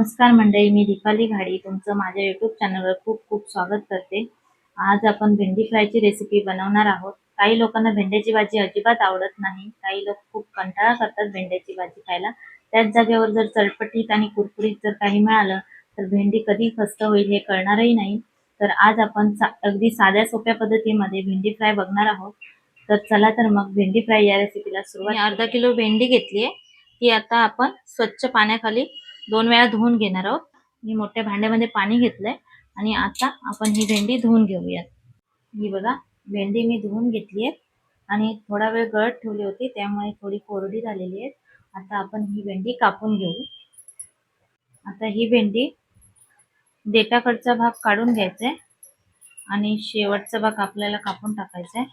नमस्कार मंडळी, मी दीपाली घाडी तुमचं माझ्या यूट्यूब चॅनलवर खूप खूप स्वागत करते. आज आपण भेंडी फ्रायची रेसिपी बनवणार आहोत. काही लोकांना भेंड्याची भाजी अजिबात आवडत नाही. काही लोक खूप कंटाळा करतात भेंड्याची भाजी खायला. त्याच जागेवर जर चटपटीत आणि कुरकुरीत जर काही मिळालं तर भेंडी कधी खस्त होईल हे कळणारही नाही. तर आज आपण अगदी साध्या सोप्या पद्धतीमध्ये भेंडी फ्राय बघणार आहोत. तर चला तर मग भेंडी फ्राय या रेसिपीला सुरुवात. अर्धा किलो भेंडी घेतली आहे. ती आता आपण स्वच्छ पाण्याखाली 2 वेळा धुवून घेणार आहोत. मी मोठ्या भांड्यामध्ये पाणी घेतलंय आणि आता आपण ही भेंडी धुवून घेऊयात. ही बघा, भेंडी मी धुवून घेतली आहे आणि थोडा वेळ गळत ठेवली होती, त्यामुळे थोडी कोरडी झालेली आहे. आता आपण ही भेंडी कापून घेऊ. आता ही भेंडी देठाकडचा भाग काढून घ्यायचा आहे आणि शेवटचा भाग आपल्याला कापून टाकायचा आहे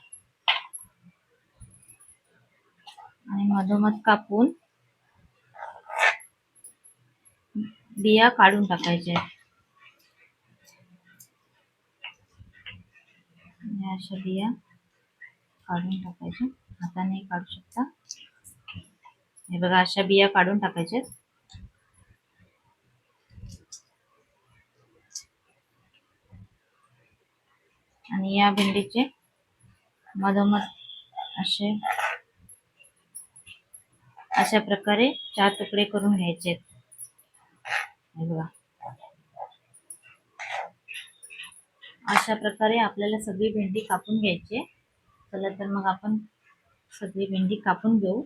आणि मधोमध कापून बिया काढून टाकायच्या. अशा बिया काढून टाकायच्या. हाताने काढू शकता. हे बघा, अशा बिया काढून टाकायच्या आणि या भेंडीचे मधोमध अशा प्रकारे 4 तुकडे करून घ्यायचे. हे बघा, अशा प्रकारे आपल्याला सगळी भेंडी कापून घ्यायची. चला तर मग आपण सगळी भेंडी कापून घेऊ.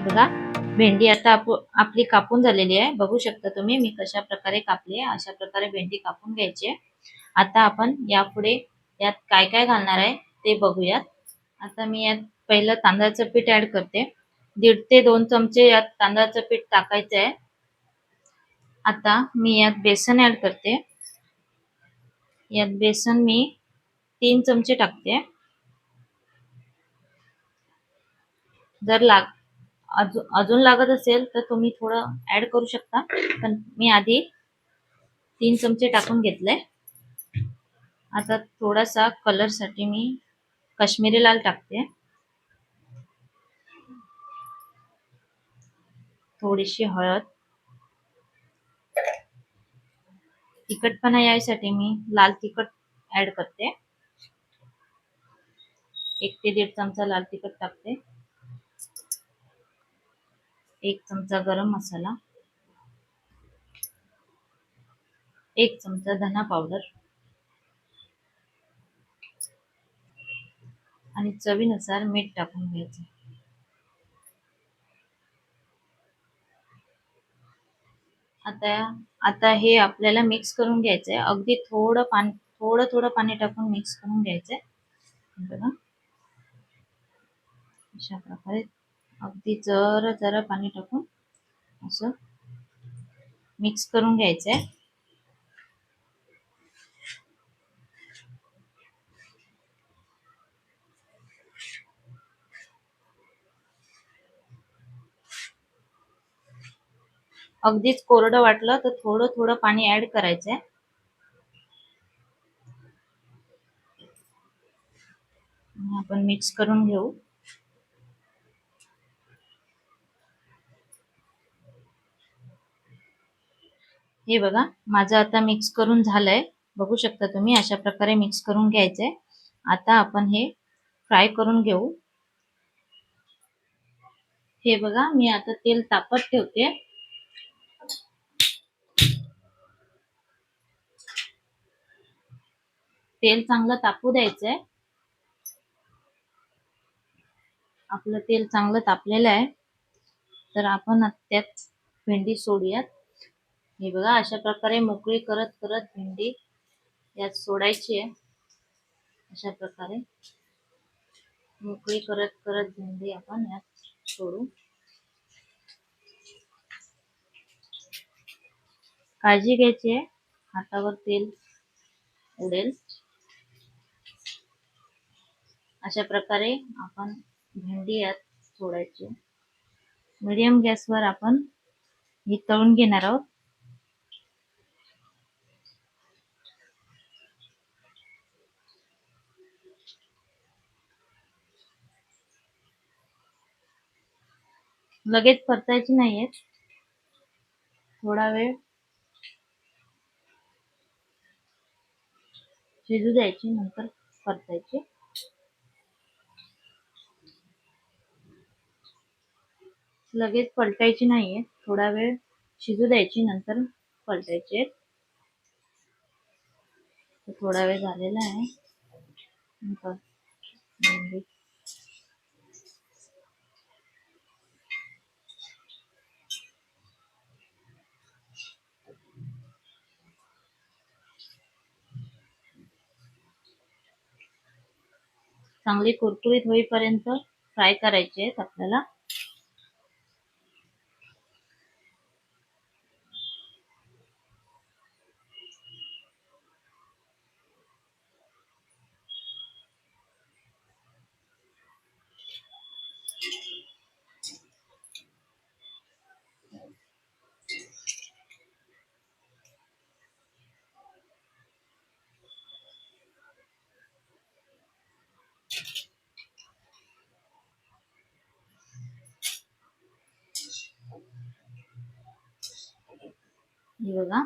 बघा, भेंडी आता आपली कापून झालेली आहे. बघू शकता तुम्ही मी कशा प्रकारे कापली आहे. अशा प्रकारे भेंडी कापून घ्यायची आहे. आता आपण यापुढे यात काय काय घालणार आहे ते बघूयात. आता मी यात पहिलं तांदळाचं पीठ ऍड करते. 1.5 ते 2 चमचे यात तांदळाचं पीठ टाकायचं आहे. आता मी यात बेसन ऍड करते. यात बेसन मी 3 चमचे टाकते. जर अजून लागत असेल तर तुम्ही थोडं ऍड करू शकता, पण मी आधी 3 चमचे टाकून घेतले. आता थोडासा कलर साठी मी काश्मीरी लाल टाकते. थोडीशी हळद. तिखटपणा यायसाठी मी लाल तिखट ऍड करते. 1 ते 1.5 चमचा लाल तिखट टाकते. 1 चमचा गरम मसाला. 1 चमचा धना पावडर आणि चवीनुसार मीठ टाकून घ्यायचं. आता हे आपल्याला मिक्स करून घ्यायचंय. अगदी थोडं पाणी टाकून मिक्स करून घ्यायचंय. बघा, अशा प्रकारे अगदी जरा पाणी टाकून असं मिक्स करून घ्यायचंय. अगदीच कोरडं वाटलं तर थोडं पाणी ऍड करायचंय. आपण मिक्स करून घेऊ. हे बघा, माझं आता मिक्स करून झालंय. बघू शकता तुम्ही अशा प्रकारे मिक्स करून घ्यायचंय. आता आपण हे फ्राय करून घेऊ. हे बघा, मी आता तेल तापत ठेवते. तेल चांगलं तापू द्यायचंय. आपलं तेल चांगलं तापलेलं आहे. तर आपण त्यात भेंडी सोडूयात. हे बघा, अशा प्रकारे मोकळी करत करत भेंडी यात सोडायची आहे. अशा प्रकारे मोकळी करत करत भेंडी आपण यात सोडू. काळजी घ्यायची आहे, हातावर तेल उडेल. अशा प्रकारे आपण भेंडी यात सोडायची. मीडियम गॅसवर आपण ही तळून घेणार आहोत. लगेच परतायची नाहीये, थोडा वेळ शिजू द्यायची, नंतर परतायची. लगेच पलटायची नाहीये, थोडा वेळ शिजू द्यायची, नंतर पलटायचे. थोडा वेळ झालेला आहे. चांगली कुरकुरीत होईपर्यंत फ्राय करायचे आहेत आपल्याला. हे बघा,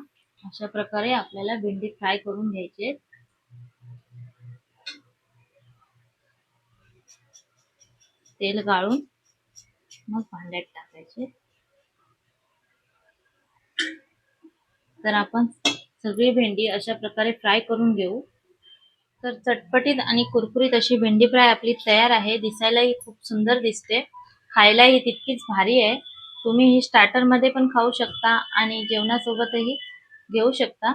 अशा प्रकारे आपल्याला भेंडी फ्राय करून घ्यायचे. तेल गाळून मग भांड्यात टाकायचे. तर आपण सगळी भेंडी अशा प्रकारे फ्राय करून घेऊ. तर चटपटीत आणि कुरकुरीत अशी भेंडी फ्राय आपली तयार आहे. दिसायलाही खूप सुंदर दिसते, खायलाही तितकीच भारी आहे. तुम्ही ही स्टार्टर मध्ये पण खाऊ शकता आणि जेवणासोबतही घेऊ शकता.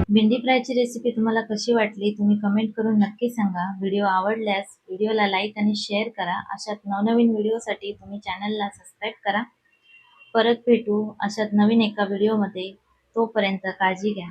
भेंडी फ्रायची रेसिपी तुम्हाला कशी वाटली तुम्ही कमेंट करून नक्की सांगा. व्हिडिओ आवडल्यास व्हिडिओला लाईक आणि शेअर करा. अशाच नवनवीन व्हिडिओसाठी तुम्ही चॅनलला सबस्क्राईब करा. परत भेटू अशाच नवीन एका व्हिडिओमध्ये. तोपर्यंत काळजी घ्या.